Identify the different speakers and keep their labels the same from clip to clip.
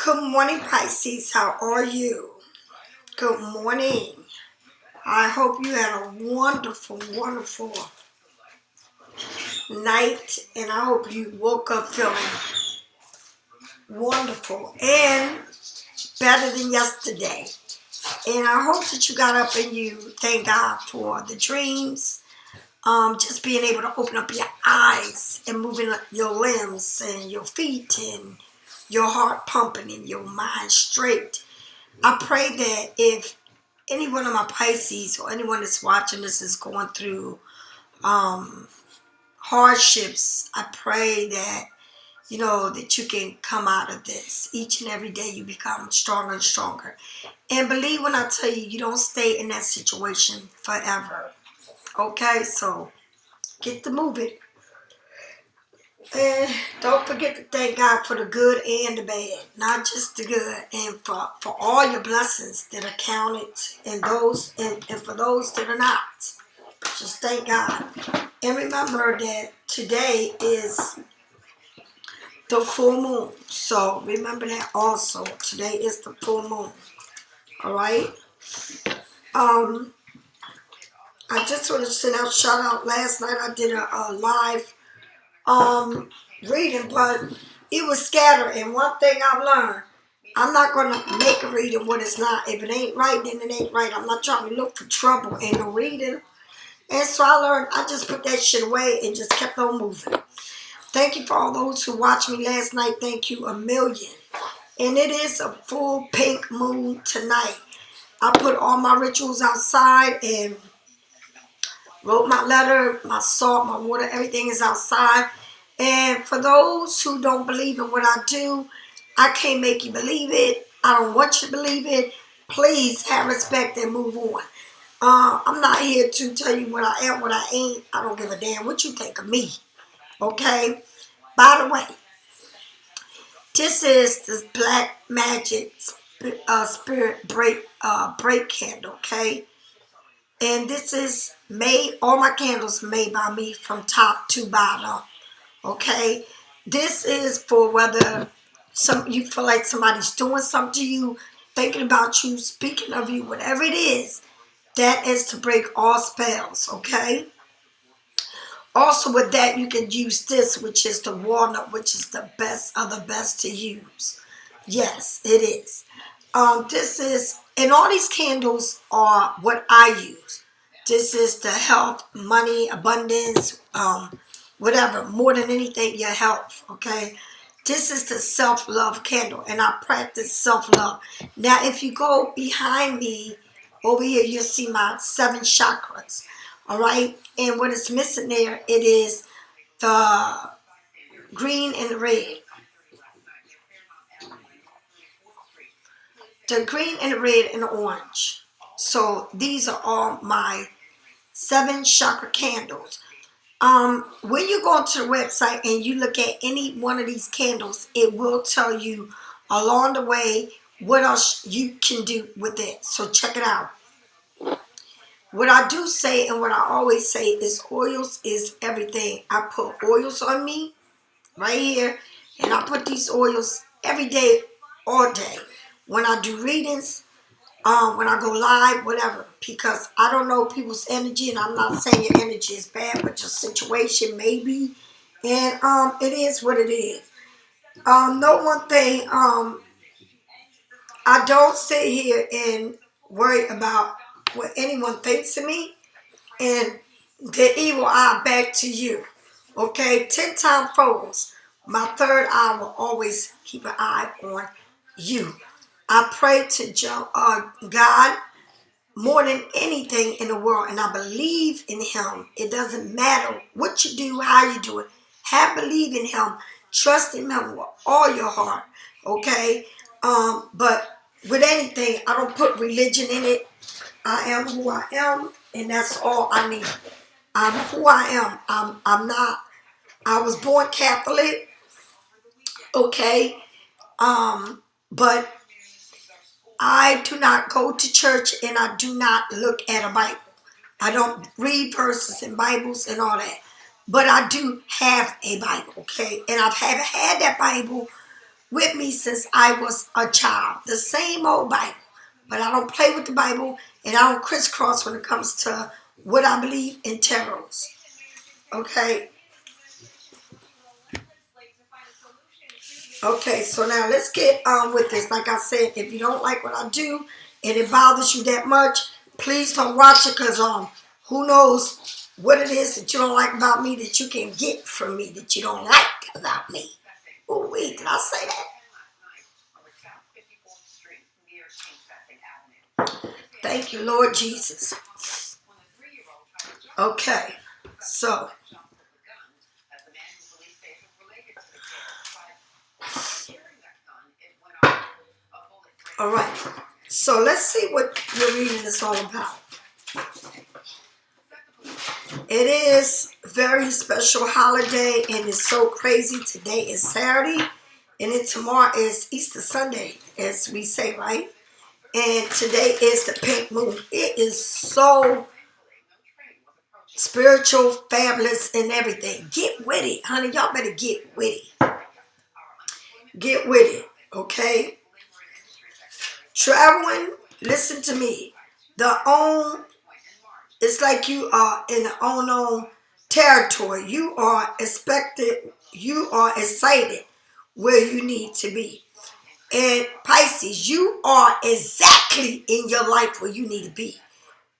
Speaker 1: Good morning, Pisces. How are you? Good morning. I hope you had a wonderful, wonderful night, and I hope you woke up feeling wonderful and better than yesterday. And I hope that you got up and you thank God for the dreams, just being able to open up your eyes and moving up your limbs and your feet and your heart pumping and your mind straight. I pray that if any one of my Pisces or anyone that's watching this is going through hardships, I pray that that you can come out of this. Each and every day you become stronger and stronger. And believe when I tell you, you don't stay in that situation forever. Okay, so get to moving. And don't forget to thank God for the good and the bad, not just the good, and for all your blessings that are counted and those and for those that are not. Just thank God. And remember that today is the full moon. So remember that also. Today is the full moon. Alright? I just want to send out shout out. Last night I did a live reading, but it was scattered. And one thing I've learned, I'm not going to make a reading what it's not. If it ain't right, then it ain't right. I'm not trying to look for trouble in no reading. And so I learned, I just put that shit away and just kept on moving. Thank you for all those who watched me last night. Thank you a million. And it is a full pink moon tonight. I put all my rituals outside and wrote my letter, my salt, my water, everything is outside. And for those who don't believe in what I do, I can't make you believe it. I don't want you to believe it. Please have respect and move on. I'm not here to tell you what I am, what I ain't. I don't give a damn what you think of me. Okay? By the way, this is this black magic spirit break candle, okay? And this is made, all my candles are made by me from top to bottom, okay? This is for whether you feel like somebody's doing something to you, thinking about you, speaking of you, whatever it is. That is to break all spells, okay? Also with that, you can use this, which is the walnut, which is the best of the best to use. Yes, it is. This is, and all these candles are what I use. This is the health, money, abundance, whatever. More than anything, your health, okay? This is the self-love candle, and I practice self-love. Now, if you go behind me, over here, you'll see my 7 chakras, all right? And what is missing there, it is the green and the red. The green and the red and the orange. So these are all my 7 chakra candles. When you go to the website and you look at any one of these candles, it will tell you along the way what else you can do with it. So check it out. What I do say and what I always say is oils is everything. I put oils on me right here, and I put these oils every day, all day. When I do readings, when I go live, whatever, because I don't know people's energy, and I'm not saying your energy is bad, but your situation maybe, and it is what it is. Know one thing, I don't sit here and worry about what anyone thinks of me, and the evil eye back to you. Okay, 10 times forwards. My third eye will always keep an eye on you. I pray to God more than anything in the world, and I believe in Him. It doesn't matter what you do, how you do it. Believe in Him. Trust in Him with all your heart. Okay, but with anything, I don't put religion in it. I am who I am, and that's all I need. I'm who I am. I'm not. I was born Catholic. Okay, but I do not go to church, and I do not look at a Bible. I don't read verses and Bibles and all that. But I do have a Bible, okay? And I've had that Bible with me since I was a child. The same old Bible. But I don't play with the Bible, and I don't crisscross when it comes to what I believe in tarots. Okay? Okay, so now let's get on with this. Like I said, if you don't like what I do and it bothers you that much, please don't watch it, because who knows what it is that you don't like about me that you can get from me that you don't like about me. Oh, wait, did I say that? Thank you, Lord Jesus. Okay, so all right, so let's see what your reading is all about. It is a very special holiday, and it's so crazy. Today is Saturday, and then tomorrow is Easter Sunday, as we say, right? And today is the pink moon. It is so spiritual, fabulous, and everything. Get with it, honey. Y'all better get with it. Get with it, okay? Traveling, listen to me. It's like you are in an unknown territory. You are expected, you are excited where you need to be. And Pisces, you are exactly in your life where you need to be.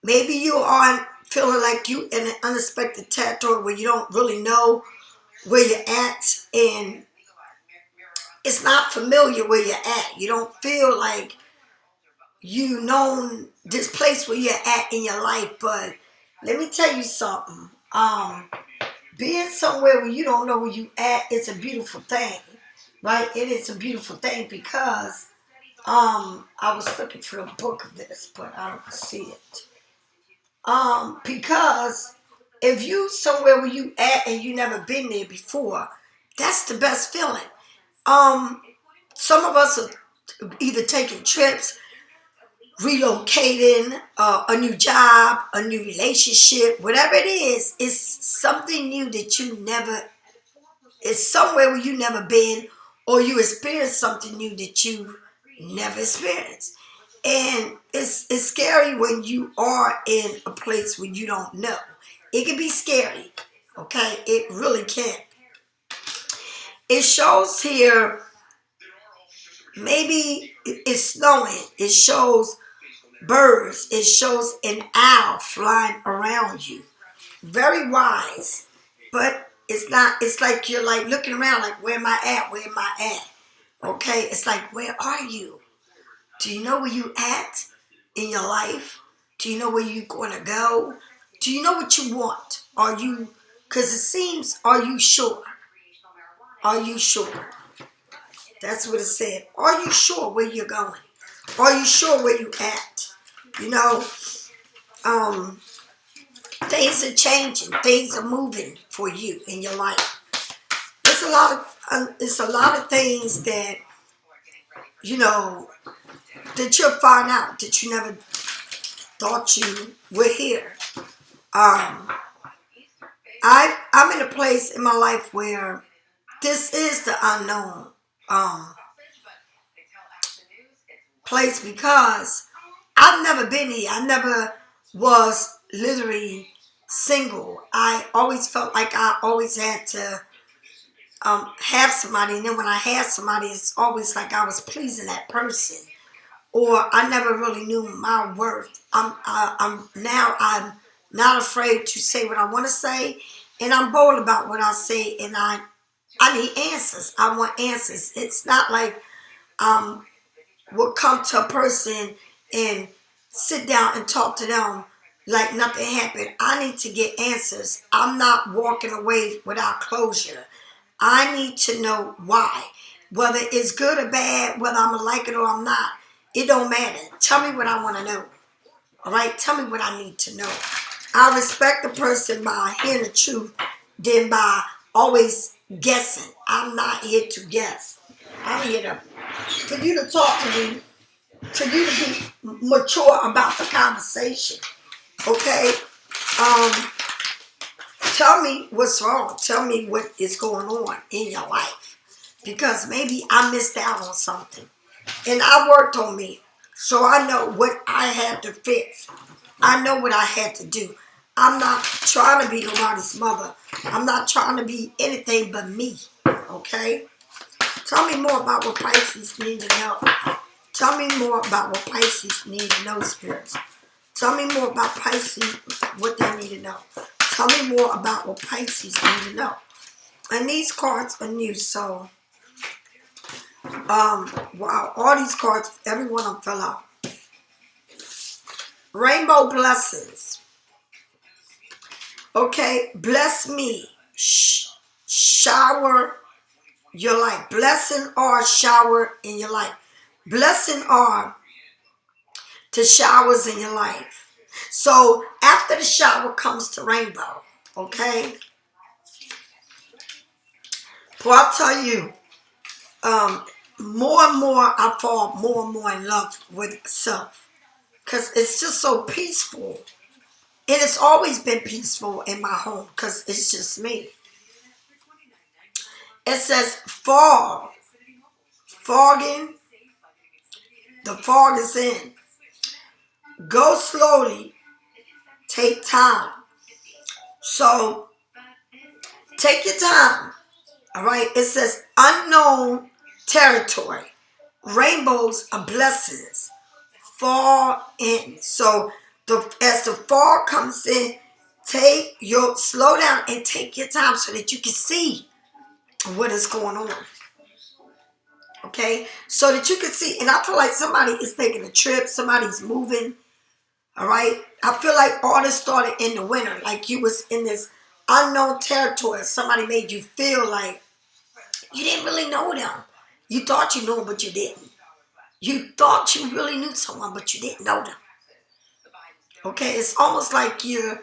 Speaker 1: Maybe you are feeling like you in an unexpected territory where you don't really know where you're at, and it's not familiar where you're at. You don't feel like you know this place where you're at in your life. But let me tell you something. Being somewhere where you don't know where you at is a beautiful thing, right? It is a beautiful thing, because I was looking for a book of this, but I don't see it. Because if you somewhere where you at and you never been there before, that's the best feeling. Some of us are either taking trips, relocating, a new job, a new relationship, whatever it is, it's something new that you never, it's somewhere where you never been, or you experience something new that you never experienced. And it's scary when you are in a place where you don't know. It can be scary, okay? It really can. It shows here, maybe it's snowing. It shows birds. It shows an owl flying around you. Very wise. But it's not, it's like you're like looking around like, where am I at? Where am I at? Okay? It's like, where are you? Do you know where you at in your life? Do you know where you're going to go? Do you know what you want? Are you, because it seems, are you sure? Are you sure? That's what it said. Are you sure where you're going? Are you sure where you at? You know, things are changing. Things are moving for you in your life. It's a lot of things that, you know, that you'll find out that you never thought you were here. I'm in a place in my life where this is the unknown place, because I've never been here. I never was literally single. I always felt like I always had to have somebody, and then when I had somebody, it's always like I was pleasing that person, or I never really knew my worth. I'm not afraid to say what I want to say, and I'm bold about what I say, and I need answers. I want answers. It's not like will come to a person and sit down and talk to them like nothing happened. I need to get answers. I'm not walking away without closure. I need to know why. Whether it's good or bad, whether I'm going to like it or I'm not, it don't matter. Tell me what I want to know. All right? Tell me what I need to know. I respect the person by hearing the truth than by always guessing. I'm not here to guess. I'm here for you to talk to me, for you to be mature about the conversation. Okay? Tell me what's wrong. Tell me what is going on in your life. because maybe I missed out on something. And I worked on me. So I know what I had to fix. I know what I had to do. I'm not trying to be nobody's mother. I'm not trying to be anything but me. Okay? Tell me more about what Pisces need to know. Tell me more about what Pisces need to know, spirits. Tell me more about Pisces, what they need to know. Tell me more about what Pisces need to know. And these cards are new, so wow, all these cards, every one of them fell out. Rainbow blessings. Okay, bless me. Shower your life. Blessing or shower in your life. Blessing or to showers in your life. So after the shower comes the rainbow. Okay. Well, I'll tell you, more and more I fall more and more in love with self. Because it's just so peaceful. And it's always been peaceful in my home because it's just me. It says fog. Fogging. The fog is in. Go slowly. Take time. So, take your time. All right. It says unknown territory. Rainbows are blessings. Fall in. So, as the fall comes in, slow down and take your time so that you can see what is going on. Okay, so that you can see, and I feel like somebody is taking a trip, somebody's moving. All right, I feel like all this started in the winter, like you was in this unknown territory. Somebody made you feel like you didn't really know them. You thought you knew them, but you didn't. You thought you really knew someone, but you didn't know them. Okay, it's almost like you're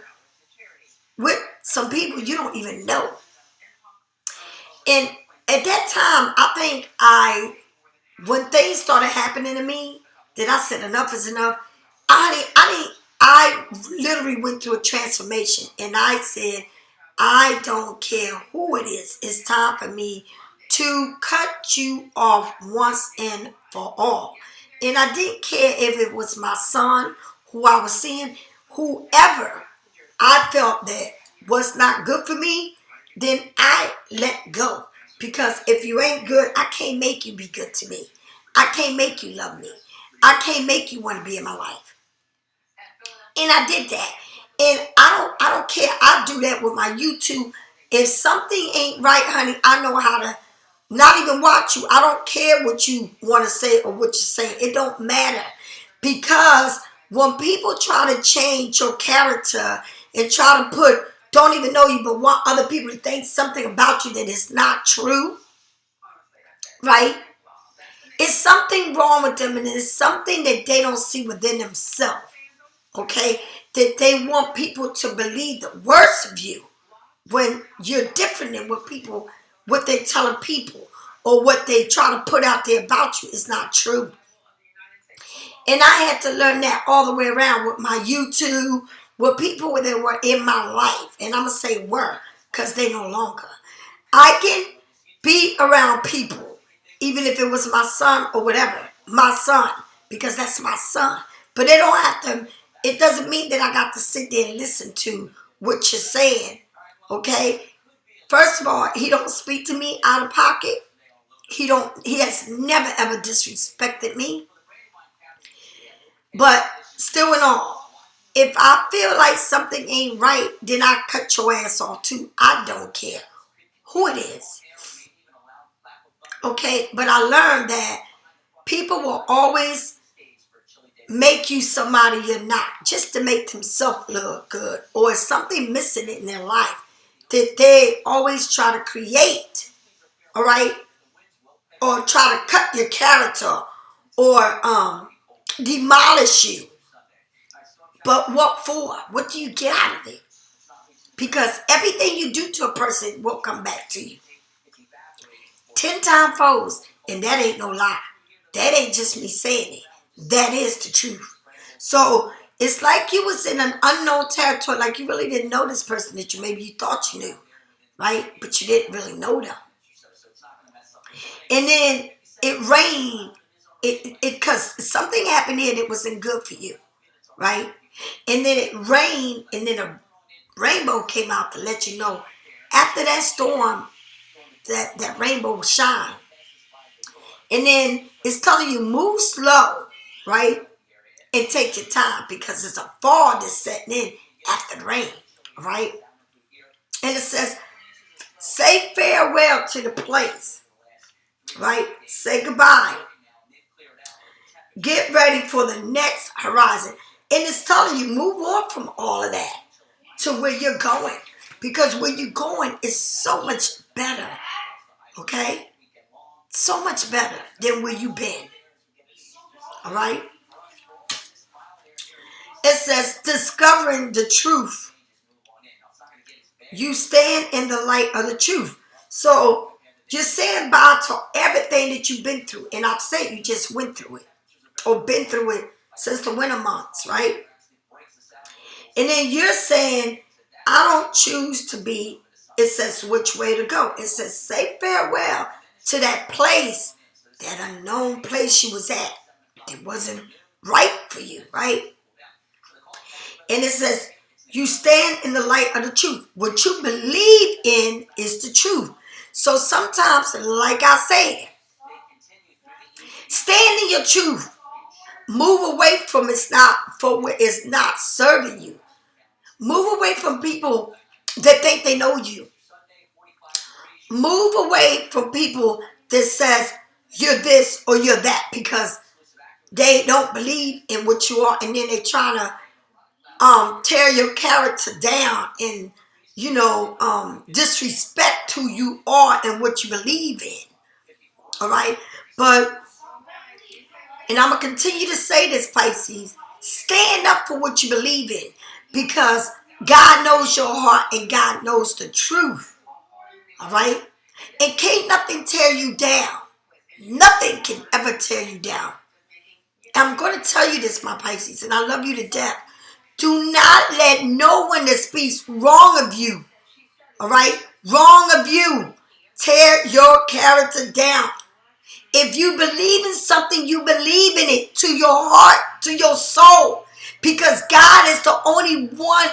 Speaker 1: with some people you don't even know. And at that time, I think when things started happening to me, that I said enough is enough. I literally went through a transformation, and I said, I don't care who it is. It's time for me to cut you off once and for all. And I didn't care if it was my son, who I was seeing, whoever I felt that was not good for me, then I let go. Because if you ain't good, I can't make you be good to me. I can't make you love me. I can't make you want to be in my life. And I did that. And I don't care. I do that with my you.To. If something ain't right, honey, I know how to not even watch you. I don't care what you want to say or what you're saying. It don't matter. Because when people try to change your character and try to don't even know you, but want other people to think something about you that is not true, right? It's something wrong with them, and it's something that they don't see within themselves, okay? That they want people to believe the worst of you when you're different than what they're telling people, or what they try to put out there about you is not true. And I had to learn that all the way around with my you.To, with people that were in my life. And I'm going to say were, because they no longer. I can be around people, even if it was my son or whatever. My son, because that's my son. But it doesn't mean that I got to sit there and listen to what you're saying. Okay? First of all, he don't speak to me out of pocket. He has never ever disrespected me. But still in all, if I feel like something ain't right, then I cut your ass off too. I don't care who it is. Okay, but I learned that people will always make you somebody you're not, just to make themselves look good, or something missing in their life that they always try to create, all right, or try to cut your character, or demolish you. But what for? What do you get out of it? Because everything you do to a person will come back to you. 10 times folds, and that ain't no lie. That ain't just me saying it. That is the truth. So it's like you was in an unknown territory, like you really didn't know this person that maybe you thought you knew, right? But you didn't really know them. And then it rained. Because something happened here that wasn't good for you, right? And then it rained, and then a rainbow came out to let you know after that storm that rainbow will shine. And then it's telling you move slow, right? And take your time because it's a fall that's setting in after the rain, right? And it says, say farewell to the place, right? Say goodbye. Get ready for the next horizon. And it's telling you move on from all of that to where you're going. Because where you're going is so much better, okay? So much better than where you've been, all right? It says, discovering the truth. You stand in the light of the truth. So you're saying bye to everything that you've been through. And I've said you just went through it or been through it since the winter months, right? And then you're saying, I don't choose to be, it says which way to go. It says say farewell to that place, that unknown place you was at. It wasn't right for you, right? And it says, you stand in the light of the truth. What you believe in is the truth. So sometimes, like I said, stand in your truth. Move away from where it's not serving you. Move away from people that think they know you. Move away from people that says you're this or you're that because they don't believe in what you are, and then they trying to tear your character down and, disrespect who you are and what you believe in. All right? But, and I'm going to continue to say this, Pisces, stand up for what you believe in because God knows your heart and God knows the truth. All right? And can't nothing tear you down. Nothing can ever tear you down. I'm going to tell you this, my Pisces, and I love you to death. Do not let no one that speaks wrong of you, all right, wrong of you, tear your character down. If you believe in something, you believe in it to your heart, to your soul, because God is the only one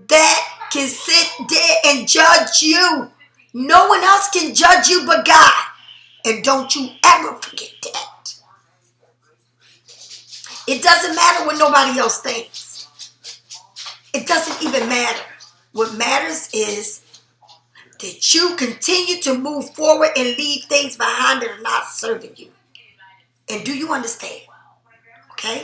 Speaker 1: that can sit there and judge you. No one else can judge you but God. And don't you ever forget that. It doesn't matter what nobody else thinks. It doesn't even matter. What matters is that you continue to move forward and leave things behind that are not serving you. And do you understand? Okay?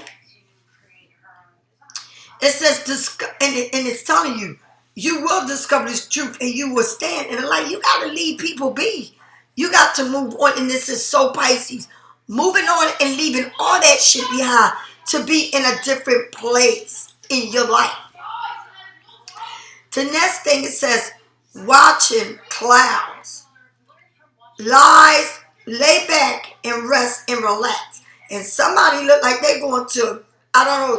Speaker 1: It says, and it's telling you, you will discover this truth and you will stand in the light. You got to leave people be. You got to move on. And this is so Pisces. Moving on and leaving all that shit behind to be in a different place in your life. The next thing it says, watching clouds. Lies, lay back and rest and relax. And somebody look like they're going to,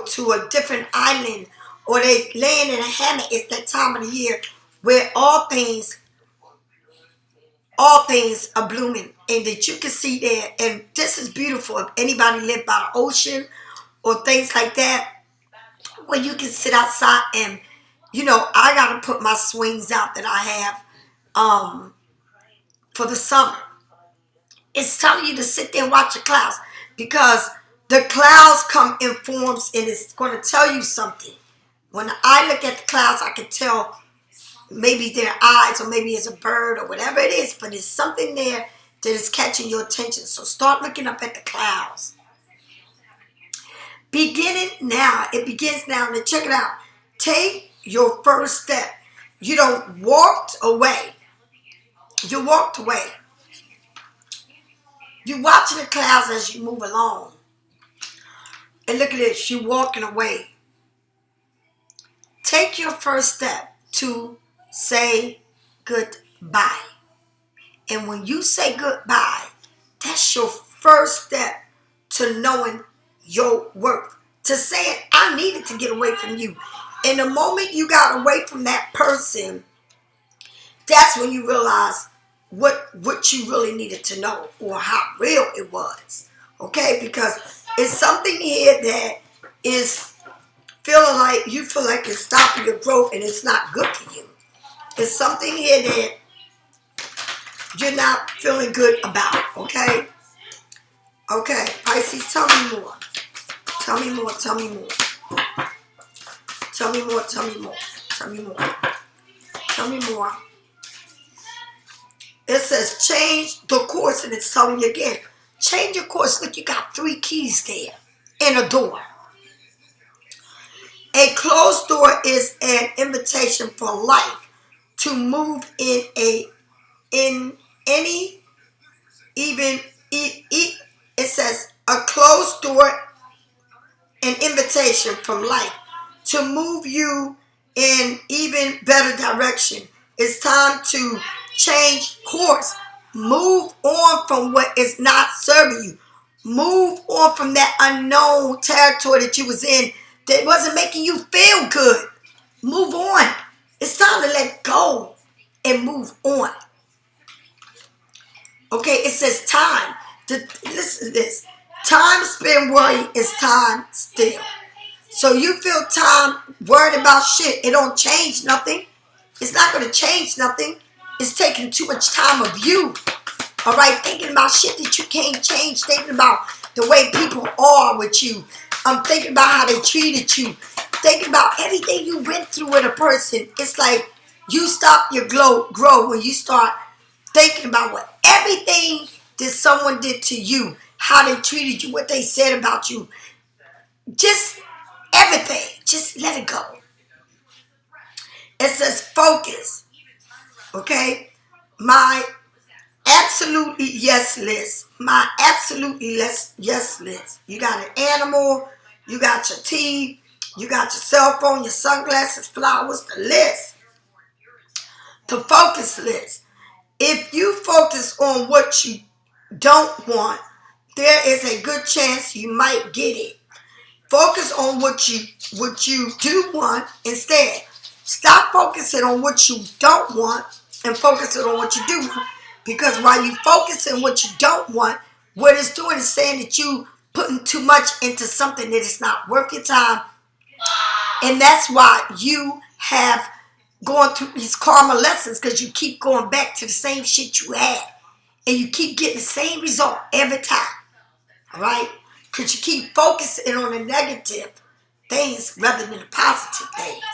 Speaker 1: to a different island or they laying in a hammock. It's that time of the year where all things are blooming and that you can see there. And this is beautiful. If anybody live by the ocean or things like that, where you can sit outside and, I got to put my swings out that I have for the summer. It's telling you to sit there and watch the clouds because the clouds come in forms and it's going to tell you something. When I look at the clouds, I can tell maybe their eyes or maybe it's a bird or whatever it is, but it's something there that is catching your attention. So start looking up at the clouds. Beginning now. It begins now. Now check it out. Take your first step. You don't walked away. You walked away. You're watching the clouds as you move along. And look at this. You're walking away. Take your first step to say goodbye. And when you say goodbye, that's your first step to knowing your worth. To saying, I needed to get away from you. And the moment you got away from that person, that's when you realize what you really needed to know or how real it was. Okay, because it's something here that is feeling like you feel like it's stopping your growth and it's not good for you. It's something here that you're not feeling good about. Okay? Okay, Pisces, tell me more. Tell me more, tell me more. Tell me more, tell me more. Tell me more. Tell me more. It says change the course, and it's telling you again. Change your course. Look, you got 3 keys there and a door. A closed door is an invitation for life to move in any even it says a closed door, an invitation from life to move you in even better direction. It's time to change course. Move on from what is not serving you. Move on from that unknown territory that you was in that wasn't making you feel good. Move on. It's time to let go and move on. Okay, it says time. Listen to this. Time spent worrying is time still. So you feel time worried about shit. It don't change nothing. It's not going to change nothing. It's taking too much time of you. All right, thinking about shit that you can't change. Thinking about the way people are with you. I'm thinking about how they treated you. Thinking about everything you went through with a person. It's like you stop your grow when you start thinking about what everything that someone did to you, how they treated you, what they said about you. Just everything. Just let it go. It says focus. Okay? My absolutely yes list. My absolutely yes list. You got an animal. You got your tea. You got your cell phone, your sunglasses, flowers, the list. The focus list. If you focus on what you don't want, there is a good chance you might get it. Focus on what you do want instead. Stop focusing on what you don't want and focusing on what you do want. Because while you focus on what you don't want, what it's doing is saying that you putting too much into something that is not worth your time. And that's why you have gone through these karma lessons, because you keep going back to the same shit you had. And you keep getting the same result every time. All right? Because you keep focusing on the negative things rather than the positive things.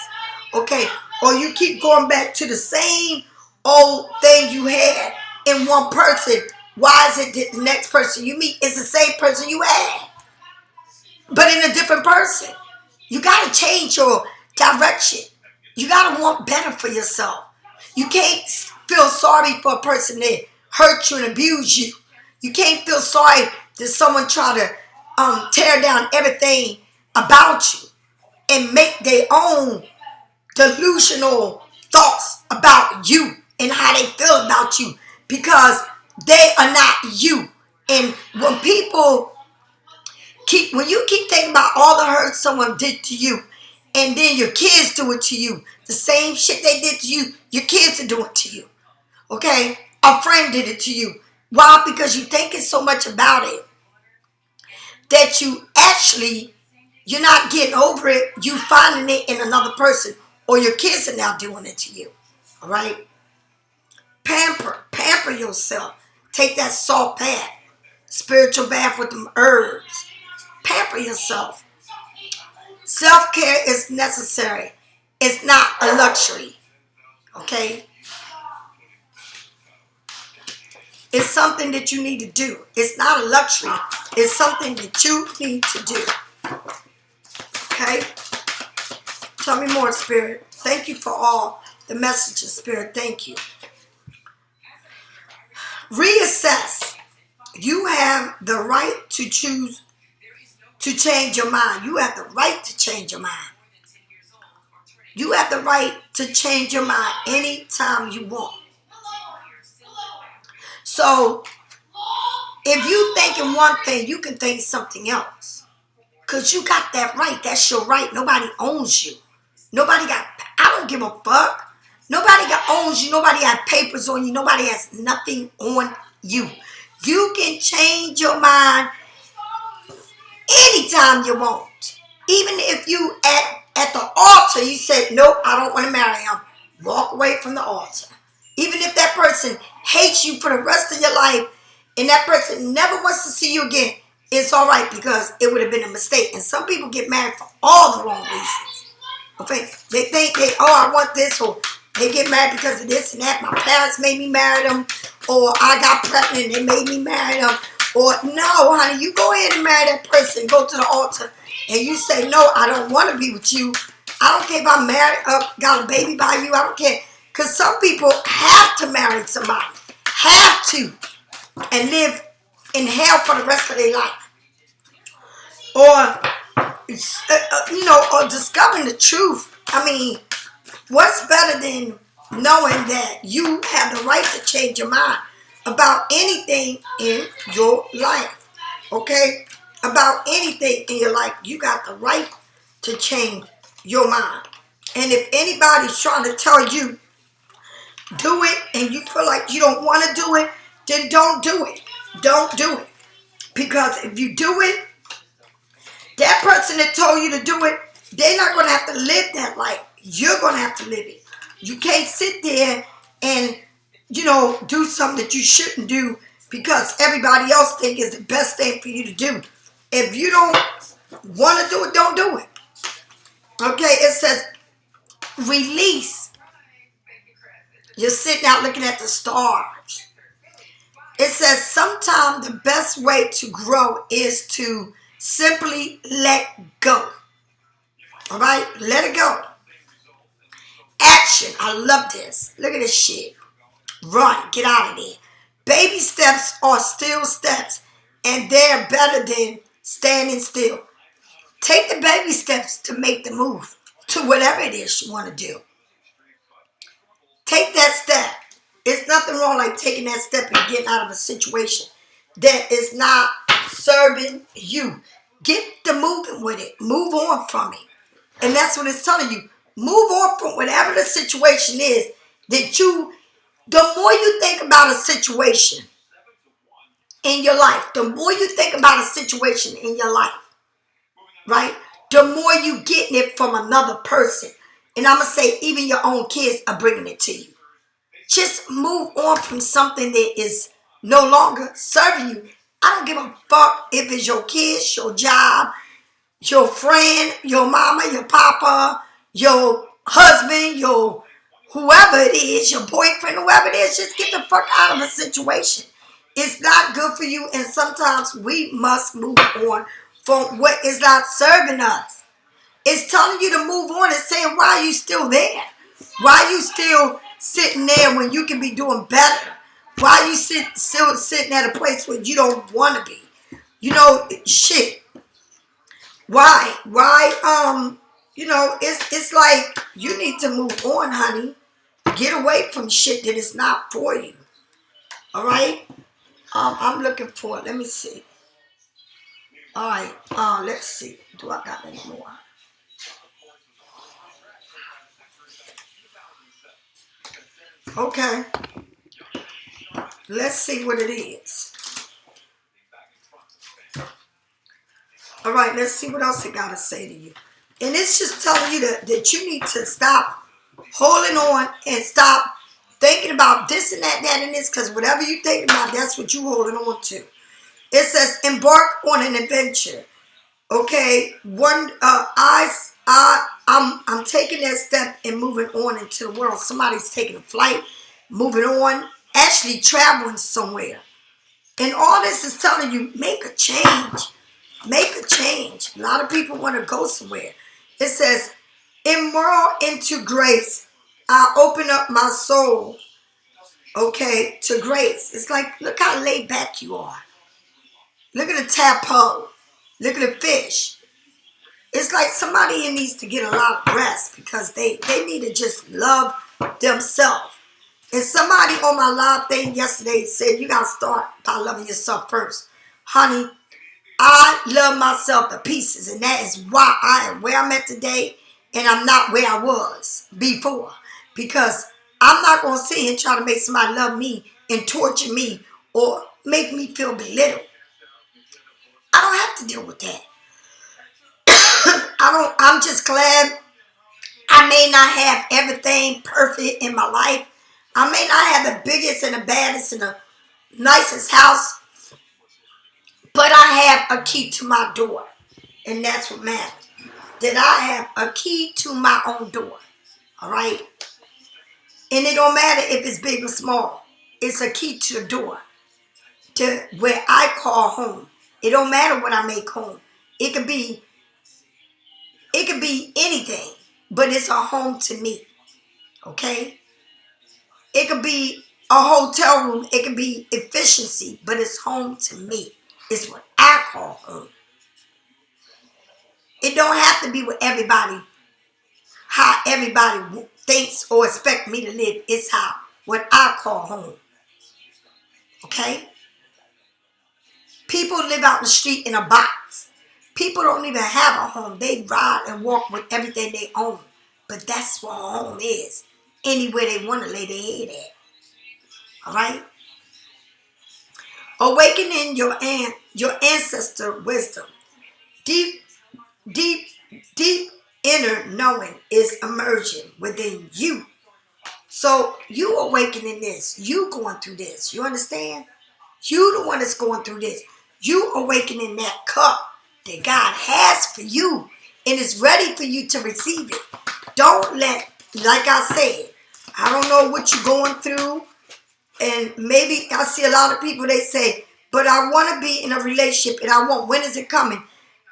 Speaker 1: Okay? Or you keep going back to the same old thing you had in one person. Why is it that the next person you meet is the same person you had, but in a different person? You got to change your direction. You got to want better for yourself. You can't feel sorry for a person that hurt you and abuse you. You can't feel sorry that someone try to tear down everything about you and make their own delusional thoughts about you and how they feel about you, because they are not you. And when you keep thinking about all the hurt someone did to you, and then your kids do it to you, the same shit they did to you, your kids are doing to you. Okay? A friend did it to you. Why? Because you're thinking so much about it that you're not getting over it. You finding it in another person, or your kids are now doing it to you. All right? Pamper yourself. Take that salt bath, spiritual bath with them herbs. Pamper yourself. Self-care is necessary. It's not a luxury. Okay? It's something that you need to do. It's not a luxury. It's something that you need to do. Okay? Tell me more, Spirit. Thank you for all the messages, Spirit. Thank you. Reassess. You have the right to choose to change your mind. You have the right to change your mind. You have the right to change your mind anytime you want. So, if you thinking one thing, you can think something else. Because you got that right. That's your right. Nobody owns you. I don't give a fuck. Nobody owns you. Nobody has papers on you. Nobody has nothing on you. You can change your mind anytime you want. Even if you at the altar, you say, nope, I don't want to marry him. Walk away from the altar. Even if that person hates you for the rest of your life and that person never wants to see you again, it's all right because it would have been a mistake. And some people get married for all the wrong reasons. Okay, they think I want this, or they get married because of this and that. My parents made me marry them, or I got pregnant and they made me marry them. Or no, honey, you go ahead and marry that person, go to the altar, and you say, no, I don't want to be with you. I don't care if I'm married, got a baby by you. I don't care. Because some people have to marry somebody, have to, and live in hell for the rest of their life. Or, or discovering the truth. I mean, what's better than knowing that you have the right to change your mind about anything in your life? Okay? About anything in your life, you got the right to change your mind. And if anybody's trying to tell you, do it, and you feel like you don't want to do it, then don't do it. Don't do it. Because if you do it, that person that told you to do it, they're not going to have to live that life. You're going to have to live it. You can't sit there and, do something that you shouldn't do because everybody else thinks is the best thing for you to do. If you don't want to do it, don't do it. Okay, it says release. You're sitting out looking at the stars. It says sometimes the best way to grow is to simply let go. All right? Let it go. Action. I love this. Look at this shit. Run. Get out of there. Baby steps are still steps, and they're better than standing still. Take the baby steps to make the move to whatever it is you want to do. Take that step. It's nothing wrong like taking that step and getting out of a situation that is not serving you. Get the moving with it. Move on from it. And that's what it's telling you. Move on from whatever the situation is the more you think about a situation in your life, the more you think about a situation in your life, right? The more you getting it from another person. And I'm going to say even your own kids are bringing it to you. Just move on from something that is no longer serving you. I don't give a fuck if it's your kids, your job, your friend, your mama, your papa, your husband, your whoever it is, your boyfriend, whoever it is. Just get the fuck out of a situation. It's not good for you, and sometimes we must move on from what is not serving us. It's telling you to move on and saying, why are you still there? Why are you still sitting there when you can be doing better? Why are you still sitting at a place where you don't want to be? Shit. Why? It's like you need to move on, honey. Get away from shit that is not for you. All right? I'm looking for it. Let me see. All right. Let's see. Do I got any more? Okay. Let's see what it is. All right. Let's see what else it got to say to you. And it's just telling you that you need to stop holding on and stop thinking about this and that and this, because whatever you think about, that's what you holding on to. It says embark on an adventure. Okay, I'm taking that step and moving on into the world. Somebody's taking a flight, moving on, actually traveling somewhere. And all this is telling you, make a change. Make a change. A lot of people want to go somewhere. It says, immerse into grace. I open up my soul, okay, to grace. It's like, look how laid back you are. Look at the tadpole. Look at the fish. It's like somebody needs to get a lot of rest because they need to just love themselves. And somebody on my live thing yesterday said, you got to start by loving yourself first. Honey, I love myself to pieces, and that is why I am where I'm at today, and I'm not where I was before. Because I'm not going to sit here and try to make somebody love me and torture me or make me feel belittled. I don't have to deal with that. I'm just glad I may not have everything perfect in my life. I may not have the biggest and the baddest and the nicest house, but I have a key to my door. And that's what matters. That I have a key to my own door. All right? And it don't matter if it's big or small. It's a key to the door. To where I call home. It don't matter what I make home. It could be anything. But it's a home to me. Okay? It could be a hotel room. It could be efficiency. But it's home to me. It's what I call home. It don't have to be with everybody. How everybody thinks or expect me to live. It's how what I call home. Okay? People live out in the street in a box. People don't even have a home. They ride and walk with everything they own. But that's what a home is. Anywhere they want to lay their head at. All right? Awakening your ancestor wisdom. Deep inner knowing is emerging within you. So you awakening this. You going through this. You understand? You the one that's going through this. You awakening that cup that God has for you. And it's ready for you to receive it. Don't let, like I said, I don't know what you're going through. And maybe I see a lot of people, they say, but I want to be in a relationship and I want, when is it coming?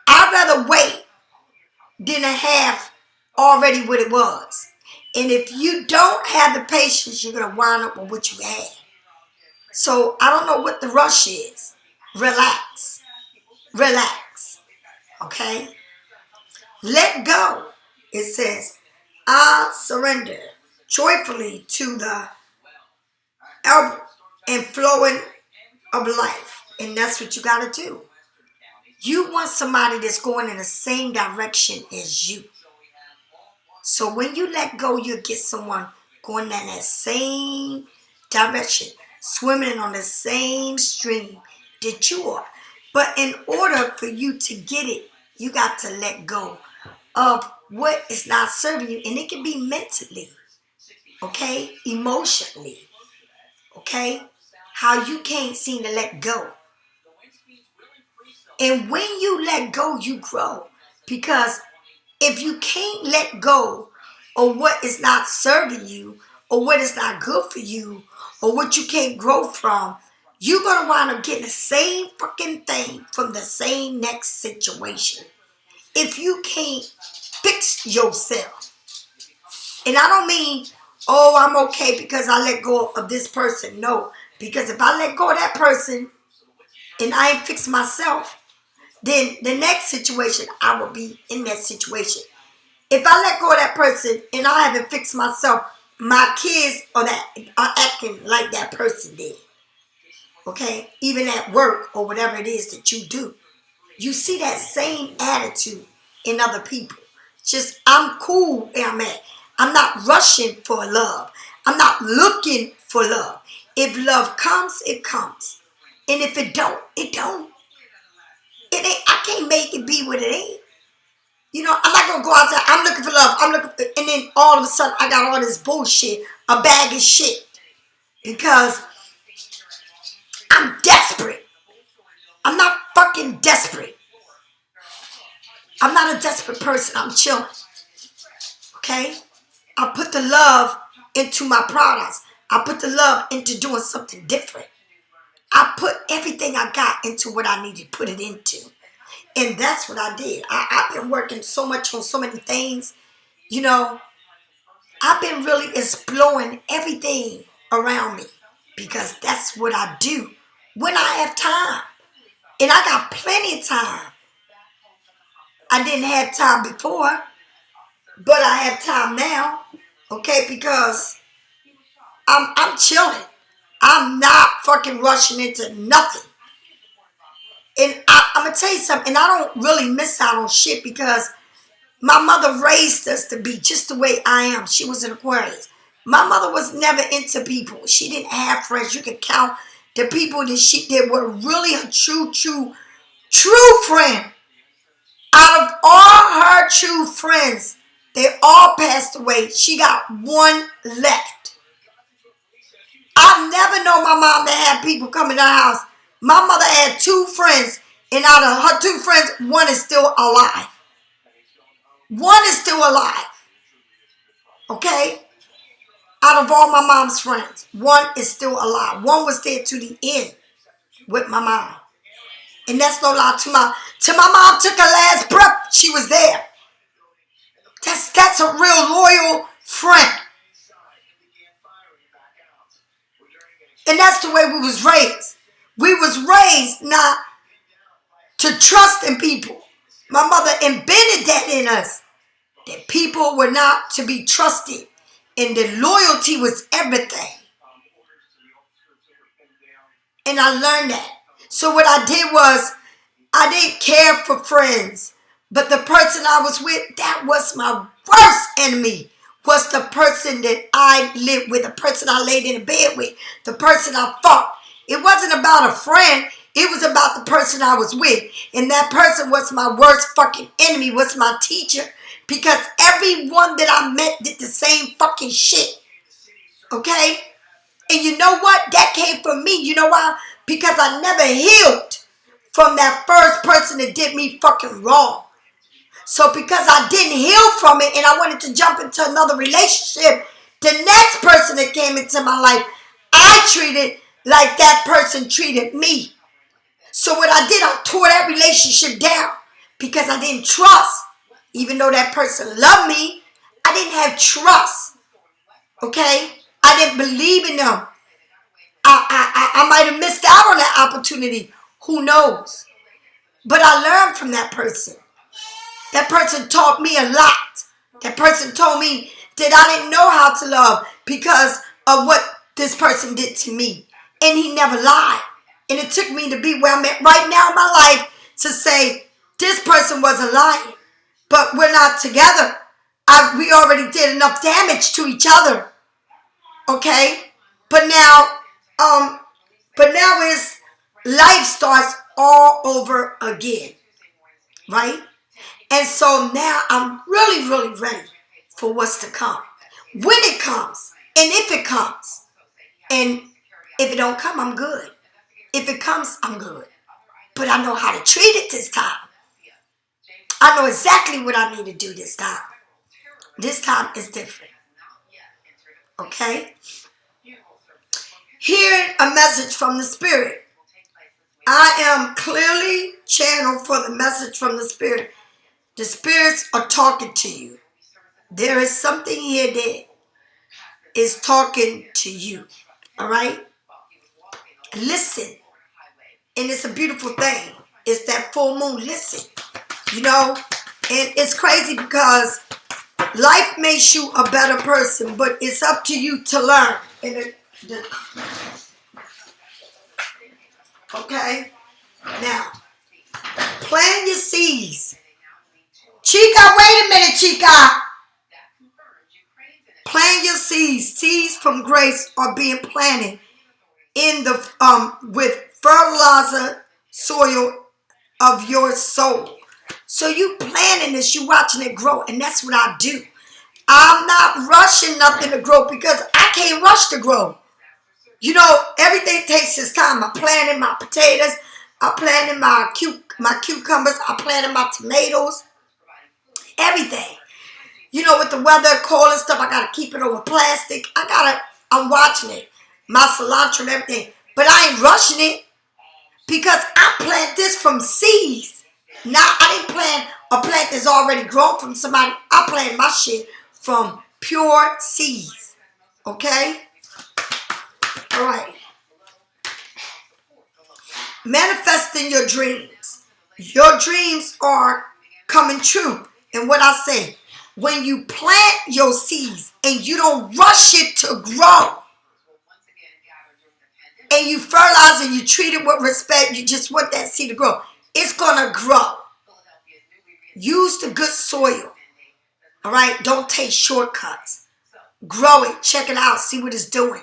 Speaker 1: I'd rather wait than to have already what it was. And if you don't have the patience, you're going to wind up with what you had. So I don't know what the rush is. Relax. Relax. Okay? Let go. It says, I surrender joyfully to the ebb and flowing of life. And that's what you got to do. You want somebody that's going in the same direction as you. So when you let go, you'll get someone going in that same direction, swimming on the same stream that you are. But in order for you to get it, you got to let go of what is not serving you. And it can be mentally, okay, emotionally, okay, how you can't seem to let go. And when you let go, you grow. Because if you can't let go of what is not serving you, or what is not good for you, or what you can't grow from, you're going to wind up getting the same fucking thing from the same next situation. If you can't fix yourself. And I don't mean, oh, I'm okay because I let go of this person. No, because if I let go of that person and I ain't fix myself, then the next situation, I will be in that situation. If I let go of that person and I haven't fixed myself, my kids are acting like that person did. Okay? Even at work or whatever it is that you do. You see that same attitude in other people. Just, I'm cool where I'm at. I'm not rushing for love. I'm not looking for love. If love comes, it comes. And if it don't, it don't. It ain't, I can't make it be what it ain't. You know, I'm not going to go out there, I'm looking for love, and then all of a sudden I got all this bullshit, a bag of shit. Because I'm desperate. I'm not fucking desperate. I'm not a desperate person, I'm chilling. Okay? I put the love into my products. I put the love into doing something different. I put everything I got into what I needed to put it into. And that's what I did. I've been working so much on so many things. You know, I've been really exploring everything around me. Because that's what I do when I have time. And I got plenty of time. I didn't have time before. But I have time now. Okay, because I'm chilling. I'm not fucking rushing into nothing. And I'm going to tell you something. And I don't really miss out on shit because my mother raised us to be just the way I am. She was an Aquarius. My mother was never into people. She didn't have friends. You could count the people that were really a true friend. Out of all her true friends, they all passed away. She got one left. I've never known my mom to have people come in her house. My mother had two friends, and out of her two friends, one is still alive. One is still alive. Okay? Out of all my mom's friends, one is still alive. One was there to the end with my mom. And that's no lie. Till my mom took her last breath, she was there. That's a real loyal friend. And that's the way we was raised. We was raised not to trust in people. My mother embedded that in us. That people were not to be trusted. And that loyalty was everything. And I learned that. So what I did was, I didn't care for friends. But the person I was with, that was my worst enemy. Was the person that I lived with, the person I laid in the bed with, the person I fucked. It wasn't about a friend. It was about the person I was with. And that person was my worst fucking enemy, was my teacher. Because everyone that I met did the same fucking shit. Okay? And you know what? That came from me. You know why? Because I never healed from that first person that did me fucking wrong. So because I didn't heal from it and I wanted to jump into another relationship, the next person that came into my life, I treated like that person treated me. So what I did, I tore that relationship down because I didn't trust. Even though that person loved me, I didn't have trust. Okay? I didn't believe in them. I might have missed out on that opportunity. Who knows? But I learned from that person. That person taught me a lot. That person told me that I didn't know how to love because of what this person did to me. And he never lied. And it took me to be where I'm at right now in my life to say, this person wasn't lying. But we're not together. We already did enough damage to each other. Okay? But now is life starts all over again. Right? And so now I'm really, really ready for what's to come. When it comes, and if it comes. And if it don't come, I'm good. If it comes, I'm good. But I know how to treat it this time. I know exactly what I need to do this time. This time is different. Okay? Hear a message from the Spirit. I am clearly channeled for the message from the Spirit. The spirits are talking to you. There is something here that is talking to you. All right? Listen. And it's a beautiful thing. It's that full moon. Listen. You know? And it's crazy because life makes you a better person, but it's up to you to learn. Okay? Now, plant your seeds. Chica, wait a minute, Chica. Plant your seeds. Seeds from grace are being planted in the with fertilizer soil of your soul. So you planting this, you watching it grow, and that's what I do. I'm not rushing nothing to grow because I can't rush to grow. You know, everything takes its time. I'm planting my potatoes. I'm planting my cucumbers. I'm planting my tomatoes. Everything. You know, with the weather, cold and stuff, I got to keep it over plastic. I'm watching it. My cilantro and everything. But I ain't rushing it because I plant this from seeds. Now, I didn't plant a plant that's already grown from somebody. I plant my shit from pure seeds. Okay? All right. Manifesting your dreams. Your dreams are coming true. And what I say, when you plant your seeds and you don't rush it to grow, and you fertilize and you treat it with respect, you just want that seed to grow, it's going to grow. Use the good soil. All right? Don't take shortcuts. Grow it. Check it out. See what it's doing.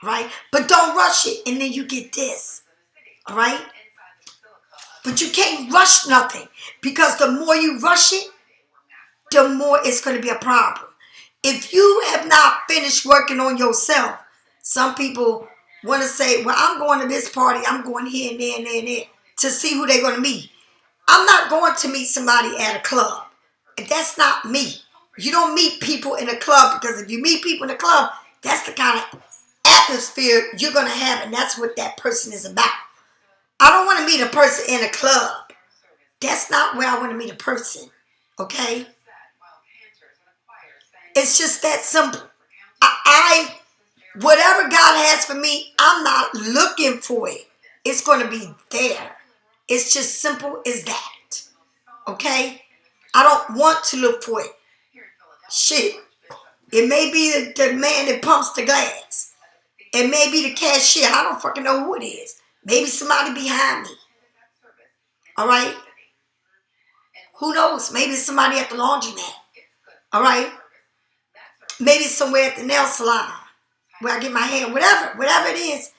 Speaker 1: Right? But don't rush it. And then you get this. All right? But you can't rush nothing. Because the more you rush it, the more it's going to be a problem. If you have not finished working on yourself, some people want to say, well, I'm going to this party. I'm going here and there and there and there to see who they're going to meet. I'm not going to meet somebody at a club. That's not me. You don't meet people in a club, because if you meet people in a club, that's the kind of atmosphere you're going to have, and that's what that person is about. I don't want to meet a person in a club. That's not where I want to meet a person. Okay? It's just that simple. Whatever God has for me, I'm not looking for it. It's going to be there. It's just simple as that. Okay? I don't want to look for it. Shit. It may be the man that pumps the glass. It may be the cashier. I don't fucking know who it is. Maybe somebody behind me. All right? Who knows? Maybe it's somebody at the laundromat. All right? Maybe somewhere at the nail salon where I get my hair. Whatever it is,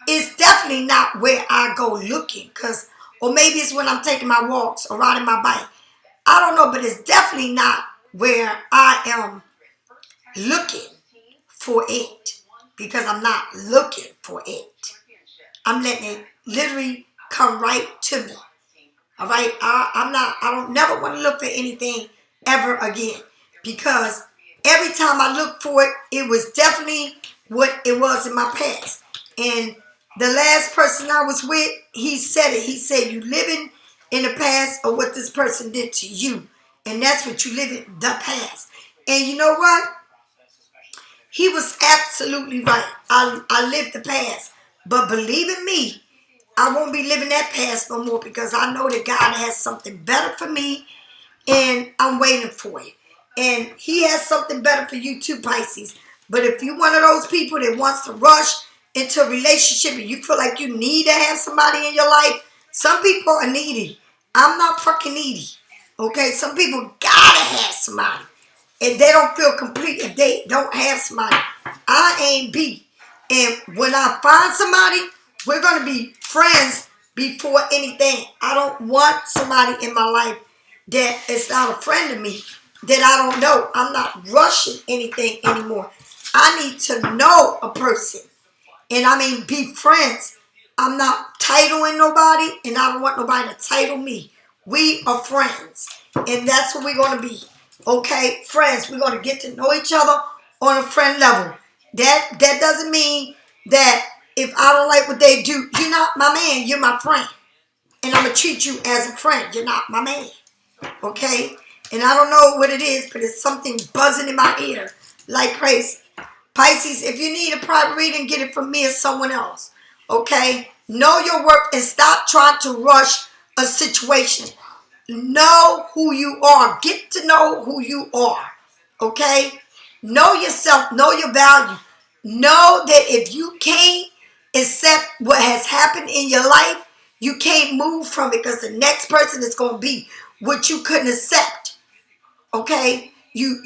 Speaker 1: it's definitely not where I go looking. Or maybe it's when I'm taking my walks or riding my bike. I don't know, but it's definitely not where I am looking for it, because I'm not looking for it. I'm letting it literally come right to me. All right? I don't never want to look for anything ever again, because every time I looked for it, it was definitely what it was in my past. And the last person I was with, he said it. He said, you living in the past of what this person did to you. And that's what you live in, the past. And you know what? He was absolutely right. I lived the past. But believe in me, I won't be living that past no more, because I know that God has something better for me, and I'm waiting for it. And he has something better for you too, Pisces. But if you're one of those people that wants to rush into a relationship and you feel like you need to have somebody in your life, some people are needy. I'm not fucking needy. Okay? Some people gotta have somebody. And they don't feel complete if they don't have somebody. I ain't B. And when I find somebody, we're going to be friends before anything. I don't want somebody in my life that is not a friend of me, that I don't know. I'm not rushing anything anymore. I need to know a person. And I mean, be friends. I'm not titling nobody, and I don't want nobody to title me. We are friends. And that's what we're going to be. Okay? Friends. We're going to get to know each other on a friend level. That doesn't mean that if I don't like what they do, you're not my man, you're my friend. And I'm going to treat you as a friend. You're not my man. Okay? And I don't know what it is, but it's something buzzing in my ear like crazy. Pisces, if you need a private reading, get it from me or someone else. Okay? Know your worth and stop trying to rush a situation. Know who you are. Get to know who you are. Okay? Know yourself. Know your value. Know that if you can't accept what has happened in your life, you can't move from it, because the next person is going to be what you couldn't accept. Okay? You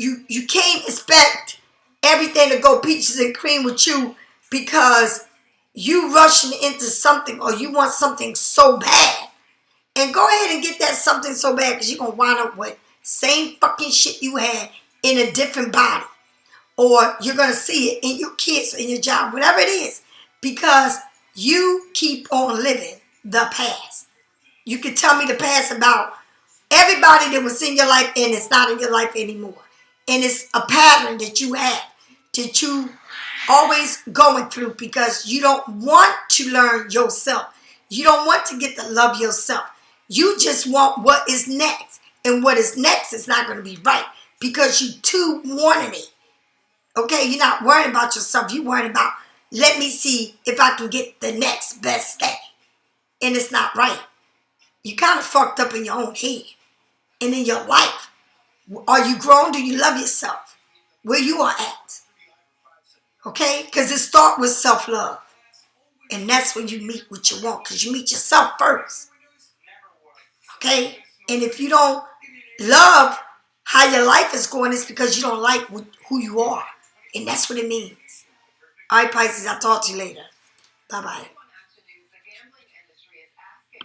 Speaker 1: can't expect everything to go peaches and cream with you, because you rushing into something, or you want something so bad. And go ahead and get that something so bad, because you're going to wind up with same fucking shit you had in a different body. Or you're going to see it in your kids, or in your job, whatever it is. Because you keep on living the past. You can tell me the past about everybody that was in your life and it's not in your life anymore. And it's a pattern that you have, that you always going through, because you don't want to learn yourself. You don't want to get to love yourself. You just want what is next. And what is next is not going to be right, because you too wanting it. Okay, you're not worrying about yourself. You're worrying about, let me see if I can get the next best thing. And it's not right. You kind of fucked up in your own head. And in your life. Are you grown? Do you love yourself? Where you are at. Okay? Because it starts with self-love. And that's when you meet what you want. Because you meet yourself first. Okay? And if you don't love how your life is going, it's because you don't like who you are. And that's what it means. All right, Pisces, I'll talk to you later. Bye-bye.